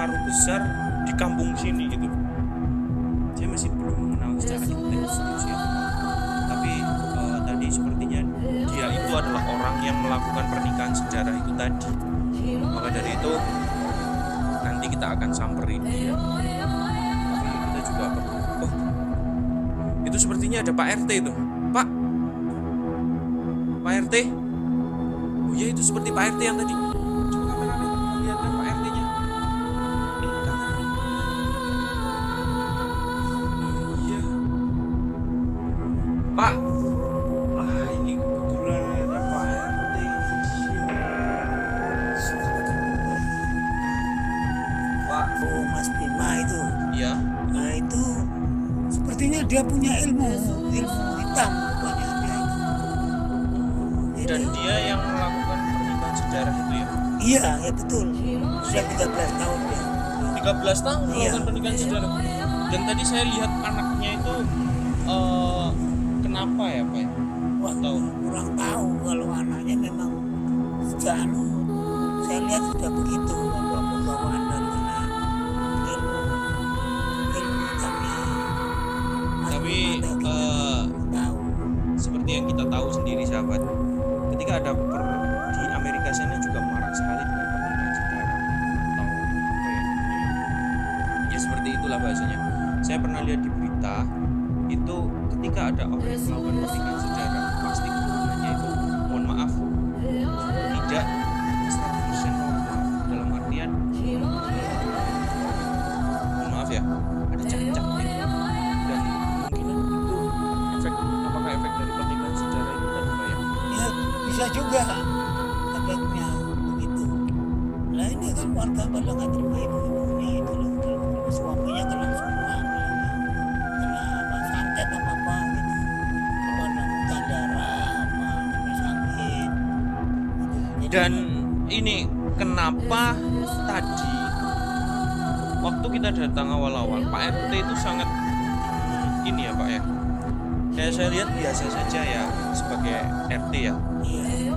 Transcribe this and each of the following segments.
berpengaruh besar di kampung sini gitu. Saya masih belum mengenal secara intens ya. Tapi tadi sepertinya dia itu adalah orang yang melakukan pernikahan sejarah itu tadi. Maka dari itu nanti kita akan samperin dia. Tapi kita juga perlu. Oh, itu sepertinya ada Pak RT itu. Pak RT. Oh ya, itu seperti Pak RT yang tadi. Coba kameramen lihat kan Pak RT-nya. Iya. Pak. Wah, ini kebetulan ada Pak RT. Pak. Oh, Mas Bima itu. Iya. Nah itu sepertinya dia punya ilmu hitam rupanya dia itu. Dan dia yang melakukan pernikahan sejarah itu ya. Iya, ya betul. Sudah 13 tahun dia. 13 tahun Iya. melakukan pernikahan sejarah. Dan tadi saya lihat anaknya itu kenapa ya Pak? Wah, Tahu. kurang tahu kalau anaknya memang sejak saya lihat sudah begitu pembawaan dari sana ilmu hitamnya. Mas Tapi Bima tahu. seperti yang kita tahu sendiri sahabat, ketika ada di Amerika sana juga marak sekali dengan pernikahan sejarah atau apa ya, ya seperti itulah bahasanya. Saya pernah lihat di berita itu ketika ada orang yang melakukan pernikahan sejarah pasti keturunannya itu, mohon maaf, tidak 100% normal, dalam artian mohon maaf ya, ada cacat gitu. Dan kemungkinan itu apakah efek dari pernikahan sejarah itu tadi Pak ya? Ya bisa juga efeknya begitu. Nah ini kan warga pada nggak terima ibu-ibunya itu loh, suaminya kena semua, kena apa santet apa gitu, kena muntah darah apa, kena sakit. Jadi, Dan ini kenapa tadi waktu kita datang awal-awal Pak RT itu sangat ini ya Pak ya, saya lihat biasa saja ya sebagai RT ya. iya,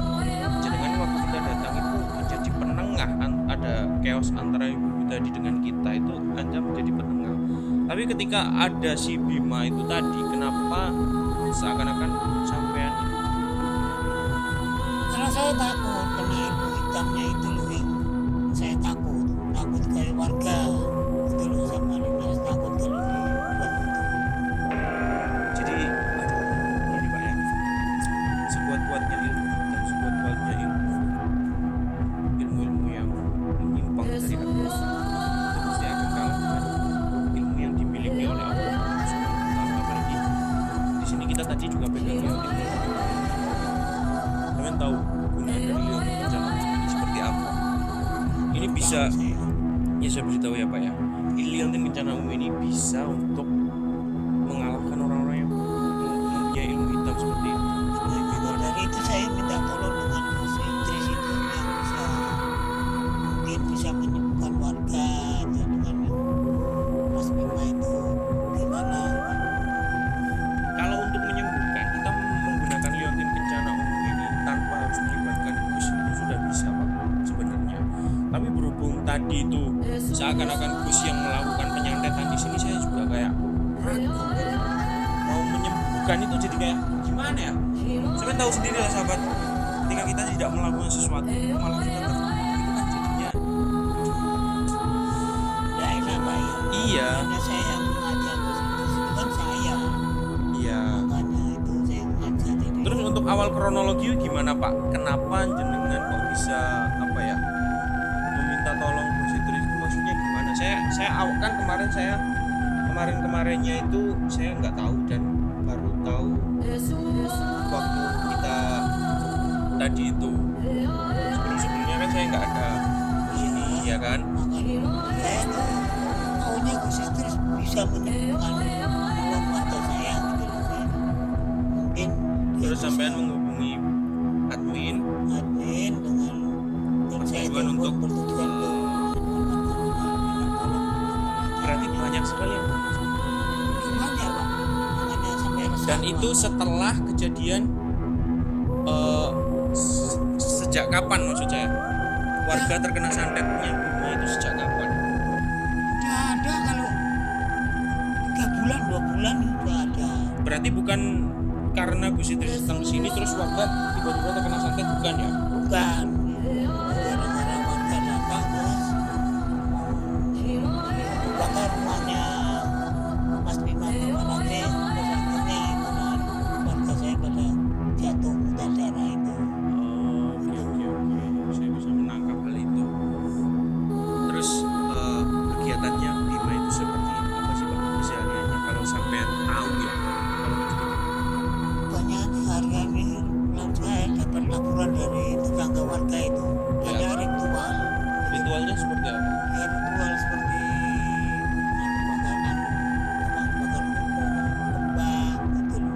Jangan waktu kita datang itu menjadi penengah, ada chaos antara ibu tadi dengan kita, itu Anda menjadi penengah. Tapi ketika ada si Bima itu tadi, kenapa seakan-akan sampean karena saya takut kena ilmu hitamnya itu loh yang saya takut kayak warga itu loh sama Linda, takut kalau dibuat itu. jadi ini Pak ya, sekuat-kuatnya ilmu dan sekuat-kuatnya ilmu yang menyimpang dari Allah, itu pasti akan kalah dengan ilmu yang dimiliki oleh Allah Subhanahu wa Ta'ala. Apalagi di sini kita tadi juga pegang liontin. Kalian tahu kegunaan dari liontin kencana ini seperti apa? Ini bisa, ya saya beritahu ya Pak ya, liontin kencana ini bisa untuk mengalahkan orang-orang yang mempunyai ilmu hitam seperti itu. Nah, dari itu saya minta tolong dengan Sintris itu yang mungkin bisa menyembuhkan warga dengan Mas Bima itu gimana? Kalau untuk menyembuhkan, kita menggunakan liontin kencana umum ini tanpa harus melibatkan Gus itu sudah bisa Pak sebenarnya. Tapi berhubung tadi itu seakan-akan Gus yang melakukan penyantetan di sini, saya juga kayak ragu gitu. Mau menyembuhkan itu jadi kayak gimana ya? Sebenarnya tahu sendiri lah sahabat, ketika kita tidak melakukan sesuatu malah kita itu kan jadinya Tidak enak Pak ya. iya, Karena saya yang mengajar ke Sintris itu kan saya. iya. Makanya itu saya mengajar ini. Terus untuk awal kronologi gimana Pak? Kenapa jenengan kok bisa apa ya? Meminta tolong Bu Sitri itu maksudnya gimana? Saya kan kemarinnya itu saya nggak tahu dan baru tahu waktu kita tadi itu. Sebelumnya kan saya nggak ada di sini ya kan? Makanya saya tuh tahunya Gus Sintris bisa menyembuhkan warga saya gitu loh. Saya mungkin dia Terus bisa sampean menghubungi admin. admin dengan dan saya Bertujuan telepon untuk- bertujuan untuk Berarti banyak sekali yang gimana Pak? Makanya sampai resah, dan Pak. itu setelah kejadian sejak kapan maksud saya warga terkena santetnya Bima itu sejak kapan? sebulan 2 bulan itu ada. Berarti bukan karena Bu Sitris datang ke sini terus wabah tiba-tiba terkena santet, bukan ya? Bukan, gara-gara warga datang terus bakar rumahnya Mas Bima Permanate, terus akhirnya itu kan warga saya pada jatuh muntah darah itu. Oke. Saya bisa menangkap hal itu. Terus kegiatannya Bima itu seperti apa sih Pak kesehariannya kalau sampai tahu ya? Kalau begitu. Banyak hari-hari saya dapat laporan dari tetangga warga itu banyak ritual. Ritualnya seperti apa? Ya, ritual seperti makanan bakar kembang gitu loh.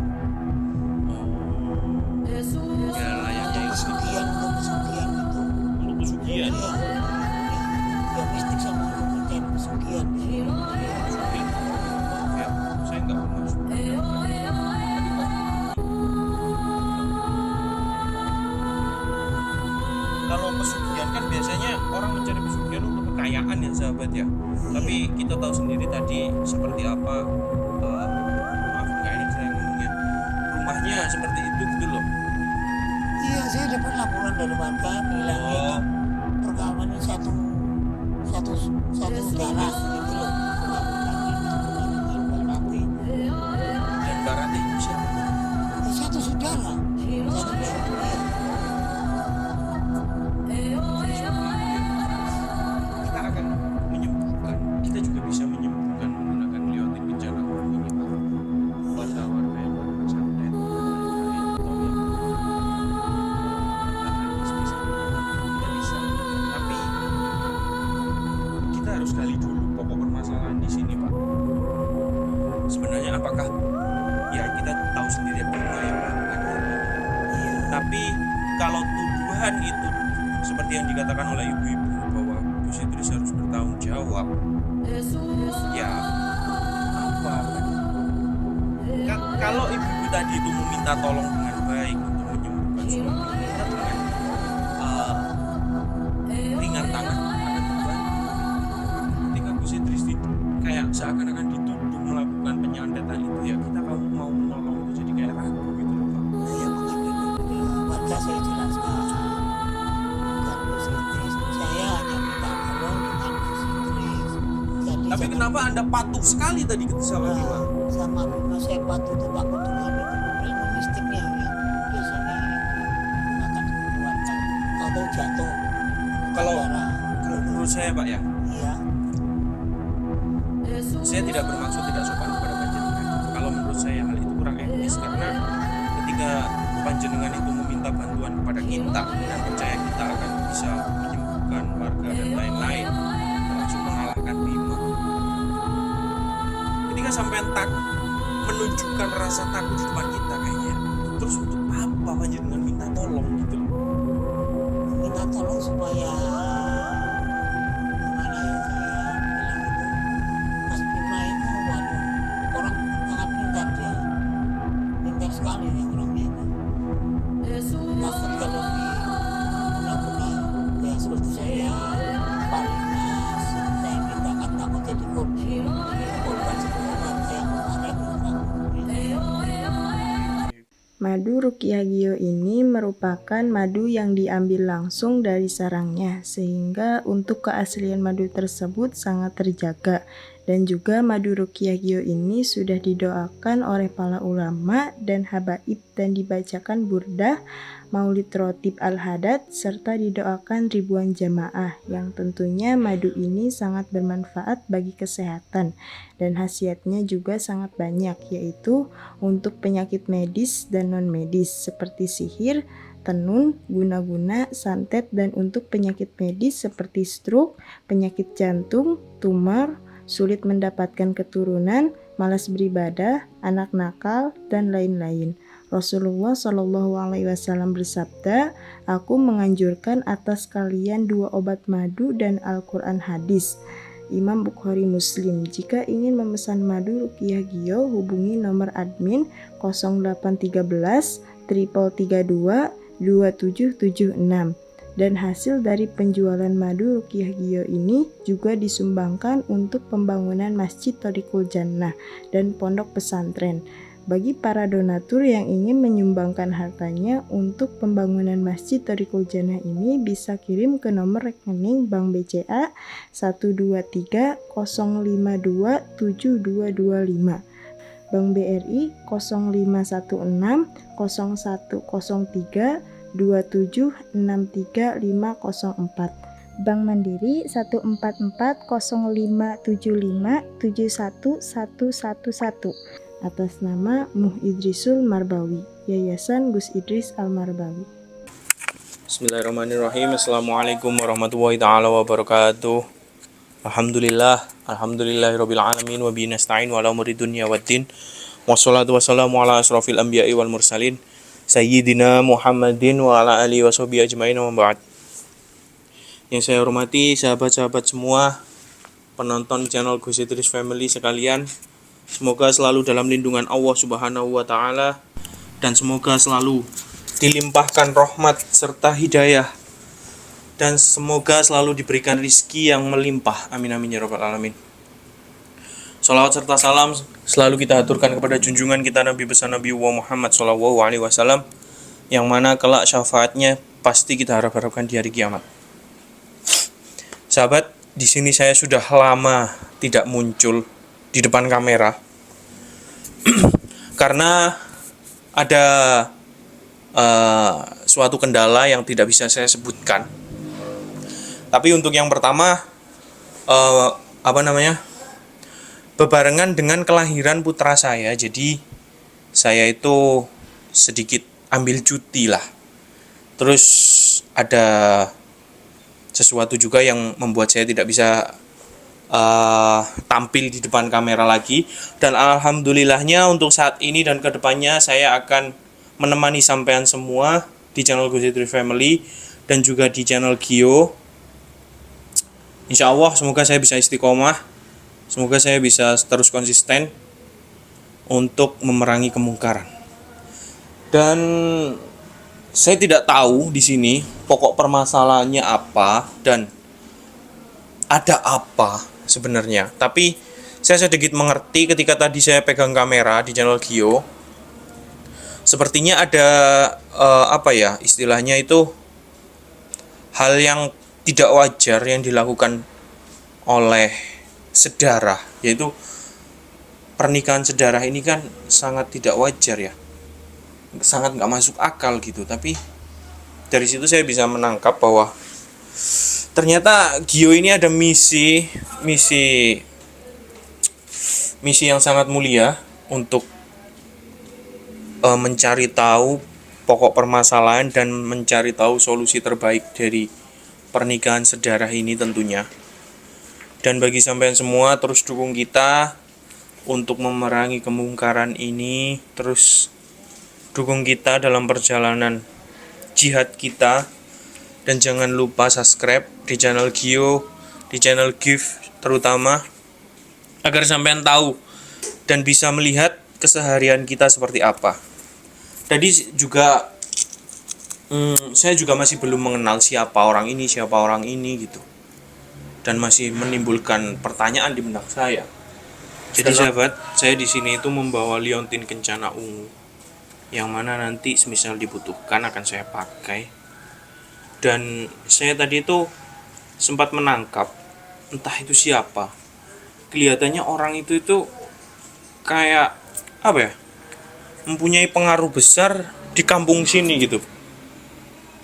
Ya layaknya Untuk itu. pesugihan itu. Untuk pesugihan. Iya, ya mistik sama untuk mencari pesugihan. Pesugihan. Ya, saya nggak bermaksud. Tapi Pak, kalau pesugihan kan biasanya orang mencari pesugihan untuk kekayaan ya sahabat ya. Tapi kita tahu sendiri tadi seperti apa, maaf nggak enak saya ngomongnya, rumahnya seperti itu gitu loh. Iya, saya dapat laporan dari warga bilang itu perkawinan satu darah gitu loh. Perkawinan Mbak Rati. Dan barat itu siapa? Ya, satu saudara. Satu darah. Kita akan menyembuhkan, kita juga bisa menyembuhkan menggunakan liotin bencana alam ini Pak. Warga-warga yang pada santet atau yang kita bisa. Tapi kita harus gali dulu pokok permasalahan di sini Pak. Sebenarnya apakah ya kita tahu sendiri Bima yang melakukan hal ini. Tapi kalau tuduhan itu seperti yang dikatakan oleh ibu-ibu bahwa Bu Sitris harus bertanggung jawab, ya apa kan? Kalau ibu-ibu tadi itu meminta tolong dengan baik untuk menyembuhkan suami kita dengan ringan tangan akan membantu. Ketika Bu Sitris kayak seakan-akan dituduh melakukan penyantetan itu, ya kita kalau mau menolong itu jadi kayak ragu gitu loh Pak. Ya makanya warga saya jelaskan bukan positif, saya hanya minta tolong dengan positif. Jadi Tapi jangan- kenapa Anda patuh sekali tadi sama Bima? sama Bima saya patuh itu takut Tuhan itu ilmu mistiknya yang biasanya menggunakan kekuatan atau jatuh Kalau- darah. Kalau menurut saya Pak ya, Iya, saya tidak bermaksud tidak sopan kepada panjenengan. Kalau menurut saya hal itu kurang etis karena ketika panjenengan itu meminta bantuan kepada kita dan percaya kita akan bisa menyembuhkan warga dan lain-lain, langsung mengalahkan Bima. Ketika sampai menunjukkan rasa takut di depan kita kayaknya, terus untuk apa panjenengan minta tolong gitu loh? minta tolong supaya gimana ya saya bilang itu Mas Bima itu waduh orang sangat pintar dia, pintar sekali dia orangnya itu. Takut kalau guna ya seperti saya Parinas, saya mintakan takut jadi korban sebenarnya saya kemarin Madu Ruqyah Gio ini merupakan madu yang diambil langsung dari sarangnya, sehingga untuk keaslian madu tersebut sangat terjaga. Dan juga madu Ruqyah Gio ini sudah didoakan oleh para ulama dan habaib dan dibacakan burdah, maulid rotib al-hadad, serta didoakan ribuan jamaah, yang tentunya madu ini sangat bermanfaat bagi kesehatan dan khasiatnya juga sangat banyak, yaitu untuk penyakit medis dan non-medis seperti sihir, tenun, guna-guna, santet, dan untuk penyakit medis seperti stroke, penyakit jantung, tumor, sulit mendapatkan keturunan, malas beribadah, anak nakal, dan lain-lain. Rasulullah Shallallahu Alaihi Wasallam bersabda, "Aku menganjurkan atas kalian 2 obat madu dan Al-Quran hadis." Imam Bukhari Muslim. Jika ingin memesan madu Ruqyah Gio, hubungi nomor admin 0813 332 2776. Dan hasil dari penjualan madu Ruqyah Gio ini juga disumbangkan untuk pembangunan Masjid Thoriqul Jannah dan pondok pesantren. Bagi para donatur yang ingin menyumbangkan hartanya untuk pembangunan Masjid Thoriqul Jannah ini bisa kirim ke nomor rekening Bank BCA 123 052 7225, Bank BRI 0516 0103 2763504, Bank Mandiri 1440575711111 atas nama Muh Idrisul Marbawi, Yayasan Gus Idris Al-Marbawi. Bismillahirrahmanirrahim. Assalamualaikum warahmatullahi taala wabarakatuh. Alhamdulillahirabbil alamin wa bihi nasta'in wa ala umuri dunya waddin. Wassalatu wassalamu ala asrofil anbiya'i wal mursalin Sayyidina Muhammadin wa ala alihi wa sahbihi ajma'in wa ba'd. Yang saya hormati sahabat-sahabat semua, penonton channel Gus Idris Family sekalian, semoga selalu dalam lindungan Allah Subhanahu wa taala dan semoga selalu dilimpahkan rahmat serta hidayah dan semoga selalu diberikan rizki yang melimpah. Amin amin ya rabbal alamin. Salawat serta salam selalu kita aturkan kepada junjungan kita Nabi besar Nabi Muhammad SAW, yang mana kelak syafaatnya pasti kita harapkan di hari kiamat. Sahabat, di sini saya sudah lama tidak muncul di depan kamera karena ada suatu kendala yang tidak bisa saya sebutkan. Tapi untuk yang pertama, bebarengan dengan kelahiran putra saya, jadi saya itu sedikit ambil cuti lah. Terus ada sesuatu juga yang membuat saya tidak bisa tampil di depan kamera lagi. Dan alhamdulillahnya untuk saat ini dan kedepannya saya akan menemani sampean semua di channel Gus Idris Family dan juga di channel Gio. Insya Allah semoga saya bisa istiqomah, semoga saya bisa terus konsisten untuk memerangi kemungkaran. Dan saya tidak tahu di sini pokok permasalahannya apa dan ada apa sebenarnya. Tapi saya sedikit mengerti ketika tadi saya pegang kamera di channel Gio. Sepertinya ada istilahnya itu hal yang tidak wajar yang dilakukan oleh sedarah, yaitu pernikahan sedarah ini kan sangat tidak wajar ya, sangat nggak masuk akal gitu. Tapi dari situ saya bisa menangkap bahwa ternyata Gio ini ada misi yang sangat mulia untuk mencari tahu pokok permasalahan dan mencari tahu solusi terbaik dari pernikahan sedarah ini tentunya. Dan bagi sampean semua, terus dukung kita untuk memerangi kemungkaran ini, terus dukung kita dalam perjalanan jihad kita, dan jangan lupa subscribe di channel Gio, di channel Gift terutama, agar sampean tahu dan bisa melihat keseharian kita seperti apa. Tadi juga saya juga masih belum mengenal siapa orang ini gitu, dan masih menimbulkan pertanyaan di benak saya. Jadi sahabat, saya di sini itu membawa liontin kencana ungu, yang mana nanti semisal dibutuhkan akan saya pakai. Dan saya tadi itu sempat menangkap entah itu siapa. Kelihatannya orang itu kayak mempunyai pengaruh besar di kampung sini gitu.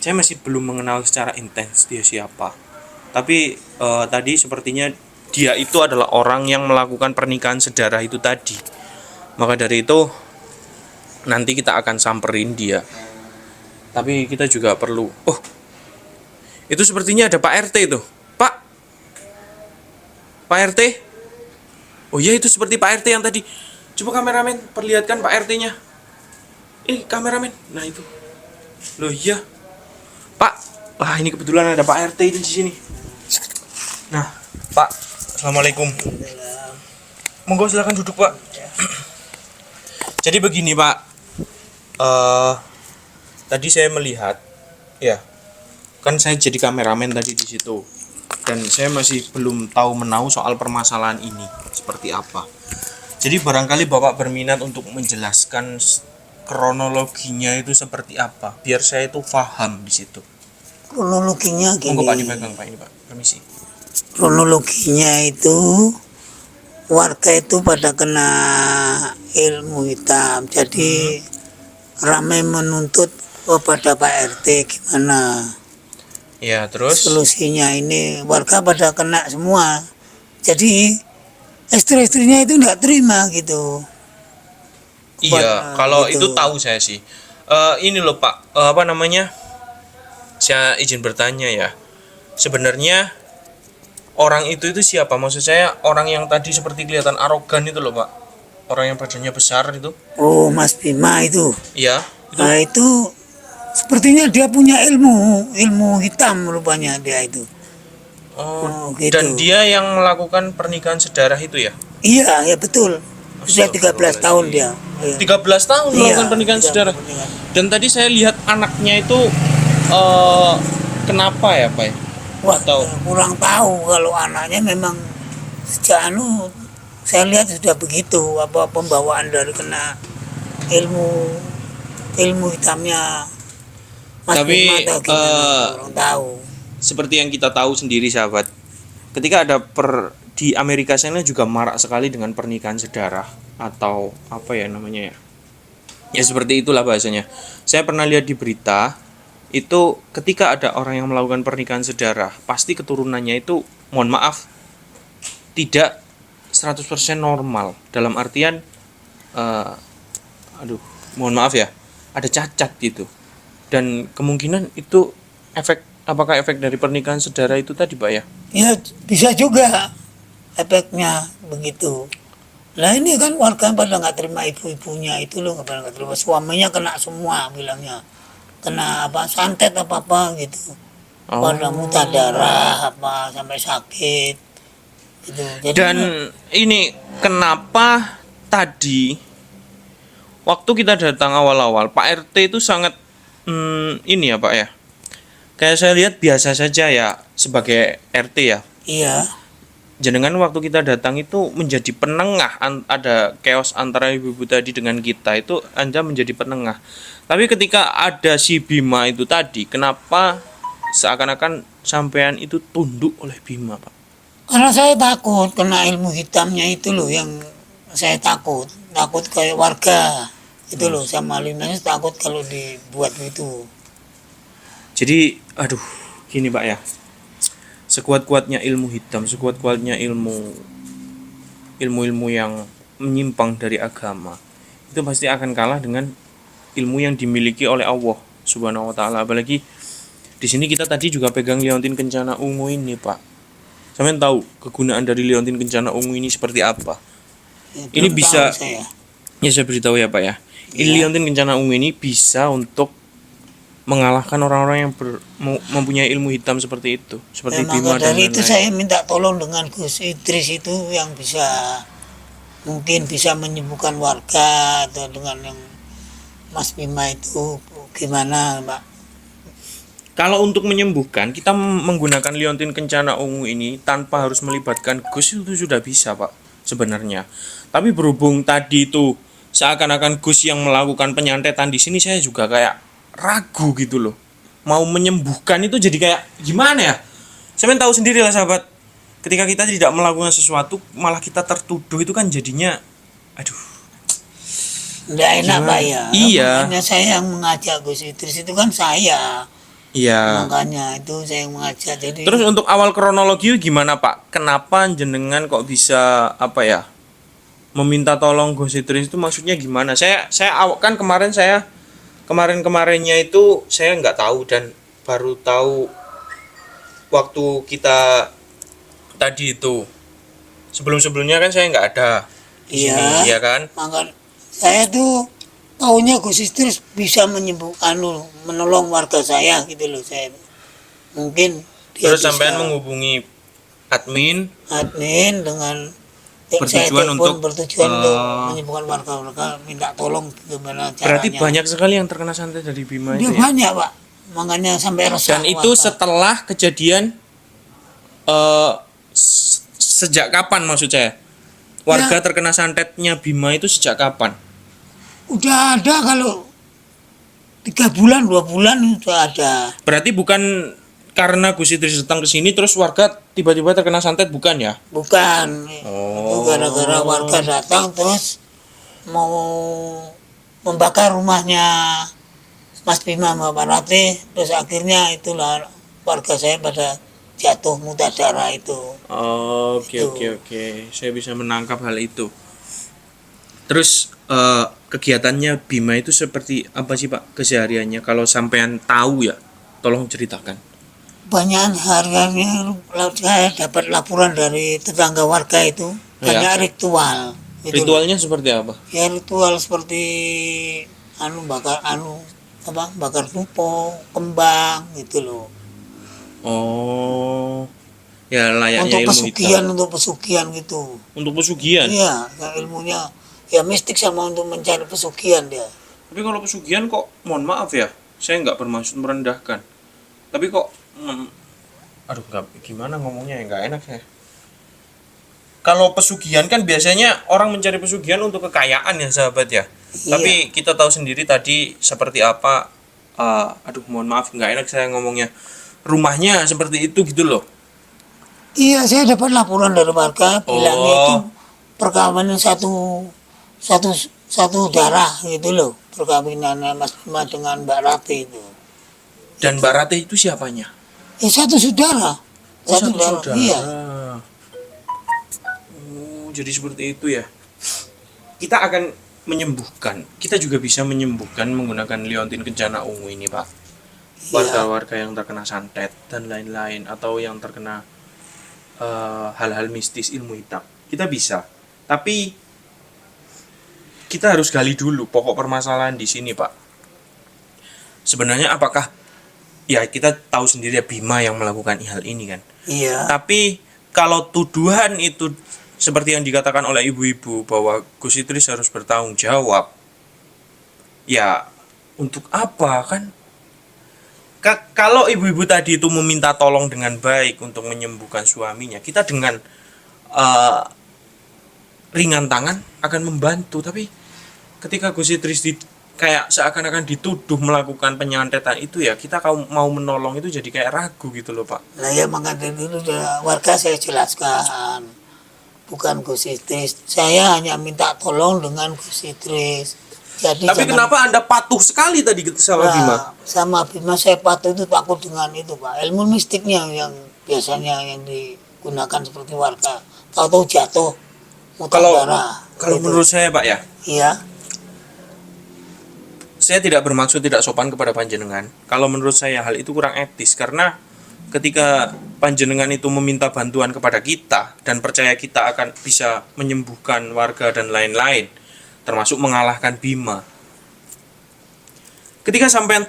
Saya masih belum mengenal secara intens dia siapa. Tapi tadi sepertinya dia itu adalah orang yang melakukan pernikahan sedarah itu tadi. Maka dari itu nanti kita akan samperin dia. Tapi kita juga perlu. Oh, itu sepertinya ada Pak RT itu. Pak RT. Oh iya, itu seperti Pak RT yang tadi. Coba kameramen perlihatkan Pak RT-nya. Kameramen. Nah itu. Loh iya. Pak, wah ini kebetulan ada Pak RT di sini. Nah, Pak, assalamualaikum. Monggo silakan duduk, Pak. Jadi begini, Pak. Tadi saya melihat, ya, kan saya jadi kameramen tadi di situ, dan saya masih belum tahu menahu soal permasalahan ini seperti apa. Jadi barangkali Bapak berminat untuk menjelaskan kronologinya itu seperti apa, biar saya itu paham di situ. Kronologinya Monggo Pak gini. dipegang Pak, ini Pak, permisi. Kronologinya itu warga itu pada kena ilmu hitam, jadi ramai menuntut kepada Pak RT gimana Ya, terus solusinya. Ini warga pada kena semua, jadi istri-istrinya itu nggak terima gitu. iya, kalau gitu. itu tahu saya sih. Ini loh Pak, apa namanya? Saya izin bertanya ya. Sebenarnya orang itu siapa? Maksud saya orang yang tadi seperti kelihatan arogan itu loh Pak. Orang yang badannya besar itu. Oh, Mas Bima itu. Iya, itu. Nah, itu sepertinya dia punya ilmu hitam rupanya dia itu. Oh, gitu. dan dia yang melakukan pernikahan sedarah itu ya? Iya, ya betul. Sudah 13 tahun dia. 13 tahun Iya, melakukan pernikahan iya, sedarah. pernikahan. Dan tadi saya lihat anaknya itu kenapa ya Pak? Wah, Atau kurang tahu kalau anaknya memang sejak saya lihat sudah begitu, apa pembawaan dari kena ilmu hitamnya Mas Tapi, Bima atau gimana, kurang tahu. seperti yang kita tahu sendiri sahabat, ketika ada di Amerika sana juga marak sekali dengan pernikahan sedarah atau apa ya namanya ya. Ya seperti itulah bahasanya. Saya pernah lihat di berita itu ketika ada orang yang melakukan pernikahan sedarah, pasti keturunannya itu mohon maaf tidak 100% normal. Dalam artian mohon maaf ya, ada cacat gitu. Dan kemungkinan itu apakah efek dari pernikahan sedarah itu tadi Pak ya? Ya bisa juga efeknya begitu. Nah ini kan warga pada nggak terima, ibu-ibunya itu loh nggak terima, suaminya kena semua bilangnya, kena apa santet apa gitu, pada muntah darah apa sampai sakit gitu. Jadi, Dan ini kenapa tadi waktu kita datang awal-awal Pak RT itu sangat ini ya Pak ya, kayak saya lihat biasa saja ya sebagai RT ya. iya. Jenengan waktu kita datang itu menjadi penengah, ada chaos antara ibu-ibu tadi dengan kita, itu Anda menjadi penengah. Tapi ketika ada si Bima itu tadi, kenapa seakan-akan sampean itu tunduk oleh Bima Pak? Karena saya takut kena ilmu hitamnya itu loh, yang saya takut kayak warga itu loh, sama Linanya takut kalau dibuat itu. Jadi gini Pak ya, sekuat-kuatnya ilmu hitam, sekuat-kuatnya ilmu yang menyimpang dari agama, itu pasti akan kalah dengan ilmu yang dimiliki oleh Allah Subhanahu wa taala. Apalagi di sini kita tadi juga pegang liontin kencana ungu ini, Pak. Sampeyan tahu kegunaan dari liontin kencana ungu ini seperti apa? Ya, Ini belum bisa tahu saya. ya saya beritahu ya, Pak ya. Ini Iya. liontin kencana ungu ini bisa untuk mengalahkan orang-orang yang mempunyai ilmu hitam seperti itu, seperti Maka Bima dan dari itu lain-lain. saya minta tolong dengan Gus Idris itu yang mungkin bisa menyembuhkan warga, atau dengan yang Mas Bima itu gimana Mbak? Kalau untuk menyembuhkan, kita menggunakan liontin kencana ungu ini tanpa harus melibatkan Gus itu sudah bisa, Pak, sebenarnya. Tapi berhubung tadi itu seakan-akan Gus yang melakukan penyantetan di sini, saya juga kayak ragu gitu loh. Mau menyembuhkan itu jadi kayak gimana ya? Saya tahu sendiri lah sahabat. Ketika kita tidak melakukan sesuatu, malah kita tertuduh, itu kan jadinya Nggak enak Gimana? Pak ya. Iya. Makanya saya yang mengajak Gus Idris itu kan saya. Iya. Makanya itu saya yang mengajak. Jadi Terus untuk awal kronologi gimana Pak? Kenapa jenengan kok bisa meminta tolong Gus Idris itu maksudnya gimana? Saya kan kemarinnya itu saya nggak tahu dan baru tahu waktu kita tadi itu. Sebelumnya kan saya nggak ada di Iya. sini, ya kan? maka saya tuh taunya Gus Idris bisa menyembuhkan, menolong warga saya gitu loh. Saya mungkin dia Terus bisa sampean menghubungi admin admin dengan Bertujuan untuk menyembuhkan warga minta tolong gimana caranya. berarti banyak sekali yang terkena santet dari Bima Dia itu ya? banyak Pak, makanya sampai resah. Dan itu warga. setelah kejadian sejak kapan maksud saya? Warga terkena santetnya Bima itu sejak kapan? Udah ada kalau 3 bulan 2 bulan itu ada. Berarti bukan karena Gus Idris datang ke sini terus warga tiba-tiba terkena santet, bukan ya? Bukan. Itu Oh. gara-gara warga datang terus mau membakar rumahnya Mas Bima sama Pak Rati, terus akhirnya itulah warga saya pada jatuh muntah darah itu. Oke Itu. oke. Saya bisa menangkap hal itu. Terus kegiatannya Bima itu seperti apa sih Pak kesehariannya? Kalau sampean tahu ya, tolong ceritakan. Banyak harganya saya dapat laporan dari tetangga warga itu Ya. banyak ritual. Gitu. Ritualnya seperti apa? Ya ritual seperti bakar tupo, kembang gitu loh. Oh, ya layaknya Untuk ilmu pesugihan, hitam. untuk pesugihan gitu. Untuk pesugihan. Iya, ilmunya ya mistik sama untuk mencari pesugihan dia. Tapi kalau pesugihan kok, mohon maaf ya, saya nggak bermaksud merendahkan. Tapi kok, aduh nggak, gimana ngomongnya ya, nggak enak ya. Kalau pesugihan kan biasanya orang mencari pesugihan untuk kekayaan ya sahabat ya. Iya. Tapi kita tahu sendiri tadi seperti apa. Aduh mohon maaf nggak enak saya ngomongnya. Rumahnya seperti itu gitu loh. Iya, saya dapat laporan dari warga bilangnya Oh. itu perkawinan satu darah gitu loh, perkawinannya Mas Bima dengan Mbak Rati itu. Dan Mbak Ratih itu siapanya? Ya satu saudara. Oh, satu saudara. Iya. Oh, jadi seperti itu ya. Kita akan menyembuhkan. Kita juga bisa menyembuhkan menggunakan liontin kencana ungu ini, Pak. Warga-warga yang terkena santet dan lain-lain atau yang terkena hal-hal mistis ilmu hitam. Kita bisa. Tapi kita harus gali dulu pokok permasalahan di sini, Pak. Sebenarnya apakah ya kita tahu sendiri ya Bima yang melakukan hal ini kan. Iya. Tapi kalau tuduhan itu seperti yang dikatakan oleh ibu-ibu bahwa Gus Idris harus bertanggung jawab, ya untuk apa kan? Kalau ibu-ibu tadi itu meminta tolong dengan baik untuk menyembuhkan suaminya, kita dengan ringan tangan akan membantu. Tapi ketika Gus Idris kayak seakan-akan dituduh melakukan penyantetan itu ya, kita kalau mau menolong itu jadi kayak ragu gitu loh Pak. Nah ya makanya dulu warga saya jelaskan, bukan Gus Idris. Saya hanya minta tolong dengan Gus Idris. Jadi Tapi kenapa Anda patuh sekali tadi sama Bima? Sama Bima saya patuh itu takut dengan itu Pak. Ilmu mistiknya yang biasanya yang digunakan seperti warga. Tahu-tahu jatuh muntah darah. Kalau gitu. menurut saya Pak ya, Iya. saya tidak bermaksud tidak sopan kepada panjenengan. Kalau menurut saya hal itu kurang etis karena ketika panjenengan itu meminta bantuan kepada kita dan percaya kita akan bisa menyembuhkan warga dan lain-lain, termasuk mengalahkan Bima. Ketika sampean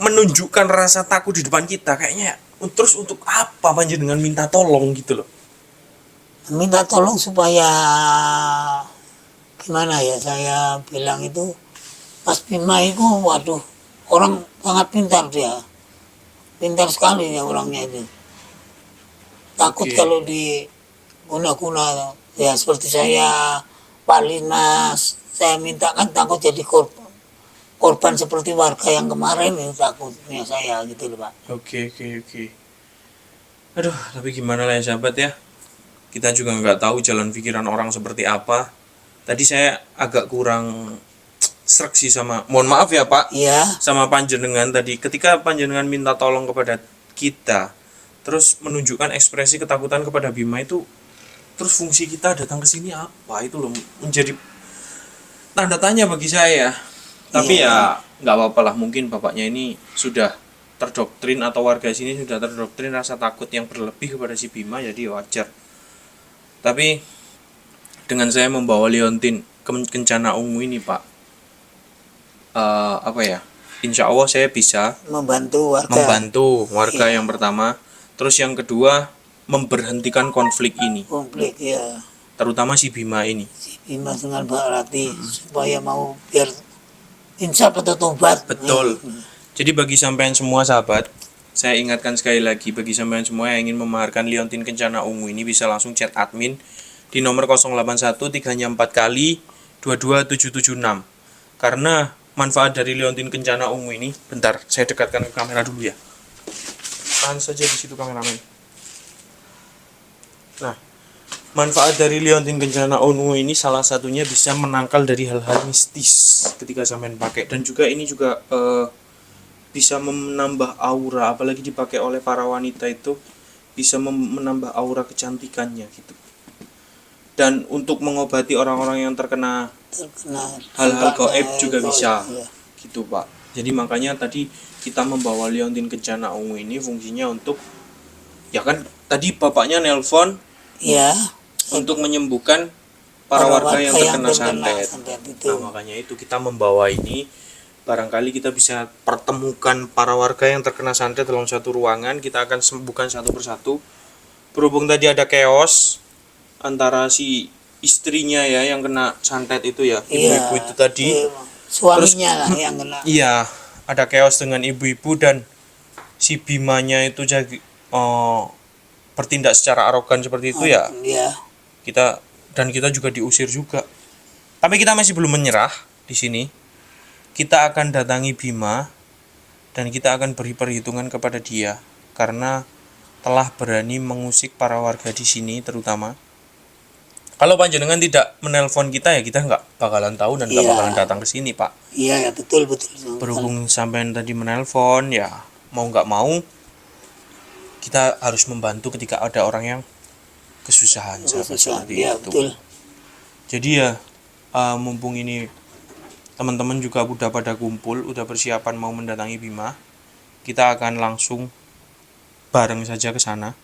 menunjukkan rasa takut di depan kita, kayaknya terus untuk apa panjenengan minta tolong gitu loh. Minta tolong supaya gimana ya saya bilang itu Mas Bima itu waduh orang sangat pintar dia. Pintar sekali ya orangnya itu. Takut Oke. kalau diguna-guna ya seperti saya Pak Linas, saya minta kan takut jadi korban seperti warga yang kemarin itu takutnya saya gitu loh Pak. Oke. Aduh, tapi gimana lah ya sahabat ya. Kita juga nggak tahu jalan pikiran orang seperti apa. Tadi saya agak kurang srek sih sama, mohon maaf ya Pak, Iya, sama panjenengan tadi. Ketika panjenengan minta tolong kepada kita, terus menunjukkan ekspresi ketakutan kepada Bima itu, terus fungsi kita datang ke sini apa? Itu loh menjadi tanda tanya bagi saya. Tapi ya nggak apa-apa lah, mungkin bapaknya ini sudah terdoktrin atau warga sini sudah terdoktrin rasa takut yang berlebih kepada si Bima, jadi wajar. Tapi dengan saya membawa liontin kencana ungu ini Pak, insya Allah saya bisa membantu warga. yang pertama, terus yang kedua memberhentikan konflik ini, Konflik ya. terutama si Bima ini. Si Bima dengan Mbak Rati supaya mau biar insaf atau tobat. Betul. Jadi bagi sampean semua sahabat, saya ingatkan sekali lagi bagi sampean semua yang ingin memaharkan liontin kencana ungu ini bisa langsung chat admin di nomor 081 3 4 kali 22776. Karena manfaat dari liontin kencana ungu ini, bentar saya dekatkan ke kamera dulu ya. Tahan saja di situ kameramen. Nah, manfaat dari liontin kencana ungu ini salah satunya bisa menangkal dari hal-hal mistis ketika sampean pakai, dan juga ini juga bisa menambah aura, apalagi dipakai oleh para wanita itu bisa menambah aura kecantikannya gitu. Dan untuk mengobati orang-orang yang terkena hal-hal gaib juga bisa gitu Pak. Jadi makanya tadi kita membawa liontin kencana ungu ini fungsinya untuk, ya kan tadi bapaknya nelpon untuk menyembuhkan para warga yang terkena santet. Nah makanya itu kita membawa ini, barangkali kita bisa pertemukan para warga yang terkena santet dalam satu ruangan. Kita akan sembuhkan satu persatu. Berhubung tadi ada chaos antara si istrinya ya yang kena santet itu ya, ibu-ibu itu tadi, suaminya lah yang kena. Iya, ada chaos dengan ibu-ibu dan si Bimanya itu jadi bertindak secara arogan seperti itu ya. Kita juga diusir juga. Tapi kita masih belum menyerah di sini. Kita akan datangi Bima dan kita akan beri perhitungan kepada dia karena telah berani mengusik para warga di sini terutama. Kalau panjenengan tidak menelpon kita ya kita nggak bakalan tahu dan nggak bakalan datang ke sini Pak. Iya betul. Berhubung sampean tadi menelpon ya mau nggak mau kita harus membantu ketika ada orang yang kesusahan seperti itu. Betul. Jadi ya mumpung ini teman-teman juga udah pada kumpul, udah persiapan mau mendatangi Bima, kita akan langsung bareng saja ke sana.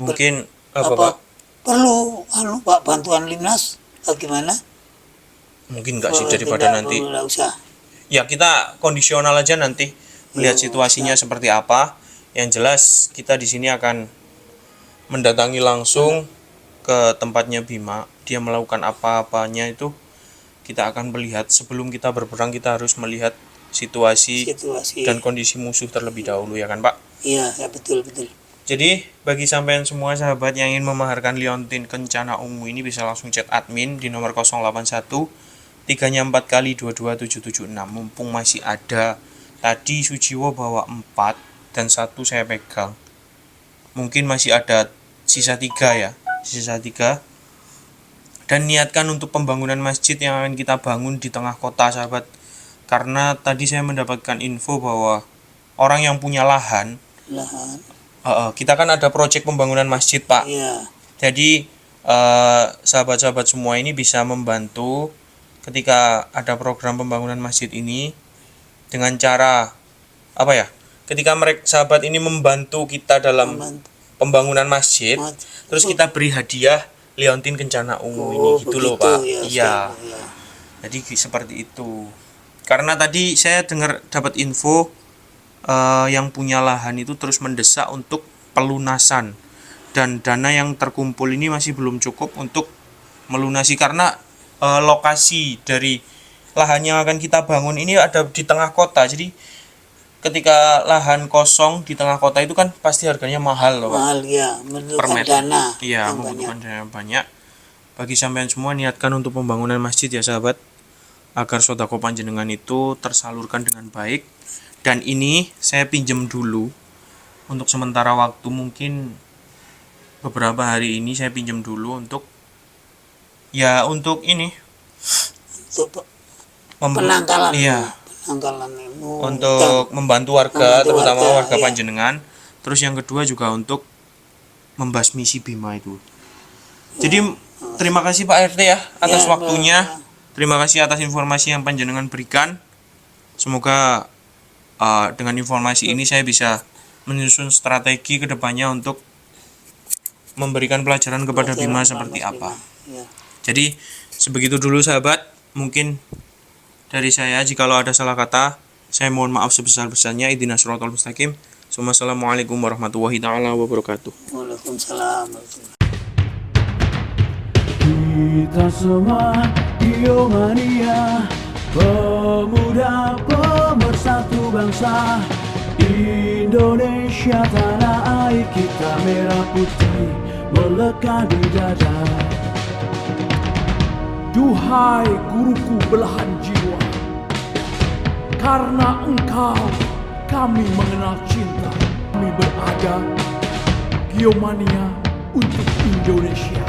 Mungkin Pak? Perlu Pak bantuan Limnas bagaimana? Mungkin enggak sih daripada nanti. Ya kita kondisional aja nanti melihat situasinya seperti apa. Yang jelas kita di sini akan mendatangi langsung ke tempatnya Bima. Dia melakukan apa-apanya itu kita akan melihat. Sebelum kita berperang kita harus melihat situasi dan kondisi musuh terlebih dahulu ya kan Pak? Iya ya betul. Jadi bagi sampean semua sahabat yang ingin memaharkan liontin kencana ungu ini bisa langsung chat admin di nomor 081 3 4 kali 22776. Mumpung masih ada, tadi Sujiwo bawa 4 dan 1 saya pegang. Mungkin masih ada sisa 3 ya, sisa 3. Dan niatkan untuk pembangunan masjid yang akan kita bangun di tengah kota sahabat. Karena tadi saya mendapatkan info bahwa orang yang punya lahan. Kita kan ada proyek pembangunan masjid Pak. Jadi sahabat-sahabat semua ini bisa membantu ketika ada program pembangunan masjid ini dengan cara apa ya? Ketika mereka sahabat ini membantu kita dalam pembangunan masjid, terus kita beri hadiah liontin kencana ungu ini gitu loh Pak. Iya. Jadi seperti itu. Karena tadi saya dapat info yang punya lahan itu terus mendesak untuk pelunasan, dan dana yang terkumpul ini masih belum cukup untuk melunasi karena lokasi dari lahan yang akan kita bangun ini ada di tengah kota. Jadi ketika lahan kosong di tengah kota itu kan pasti harganya mahal loh Pak. Mahal ya, membutuhkan dana. Iya, membutuhkan dana banyak. Bagi sampean semua niatkan untuk pembangunan masjid ya sahabat, agar sedekah panjenengan itu tersalurkan dengan baik. Dan ini saya pinjam dulu untuk sementara waktu, mungkin beberapa hari ini saya pinjam dulu untuk ini untuk penangkalan. Iya. Penangkalan untuk membantu warga, terutama warga panjenengan. Terus yang kedua juga untuk membasmi si Bima itu. Jadi terima kasih Pak RT ya atas waktunya. Terima kasih atas informasi yang panjenengan berikan. Semoga dengan informasi ini saya bisa menyusun strategi kedepannya untuk memberikan pelajaran kepada Bima seperti apa. Jadi sebegitu dulu sahabat. Mungkin dari saya, jikalau ada salah kata, saya mohon maaf sebesar-besarnya. Ihdinas shiratal mustaqim. Wassalamualaikum warahmatullahi taala wabarakatuh. Waalaikumsalam. Kita semua Biomania Pemuda pemersatu bangsa Indonesia tanah air kita, merah putih melekat di dada. Duhai guruku belahan jiwa, karena engkau kami mengenal cinta. Kami berada Giomania untuk Indonesia.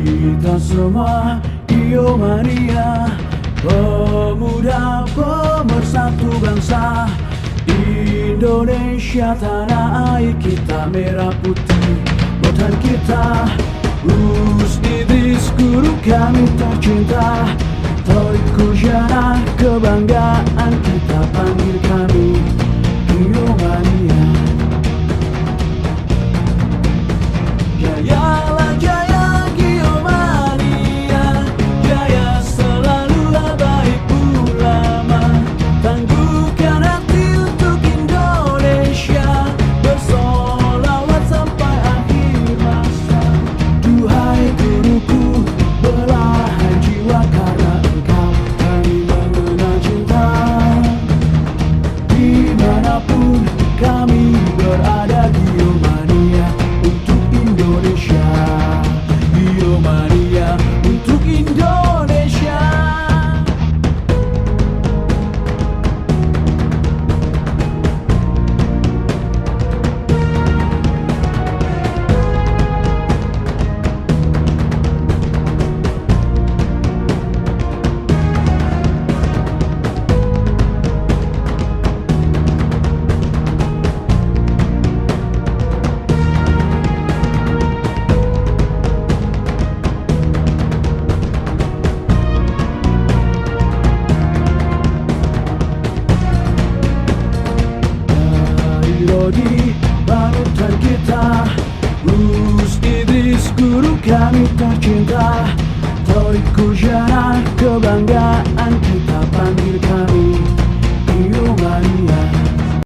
Kita semua Giomania, pemuda pemersatu bangsa Indonesia tanah air kita, merah putih buatan kita. Us Idris guru kami tercinta, Torik Kusyana kebanggaan kita, panggil kami Giomania. Jayalah jaya Giomania, jaya selalulah baik ulama, tangguhkan hati untuk Indonesia, bersolawat sampai akhir masa. Duhai guruku belahan jiwa, karena engkau kami mengenal cinta. Dimanapun kami berada, Giomania untuk Indonesia, Giomania untuk Indonesia. Rodi panutan kita, Us Idris guru kami tercinta,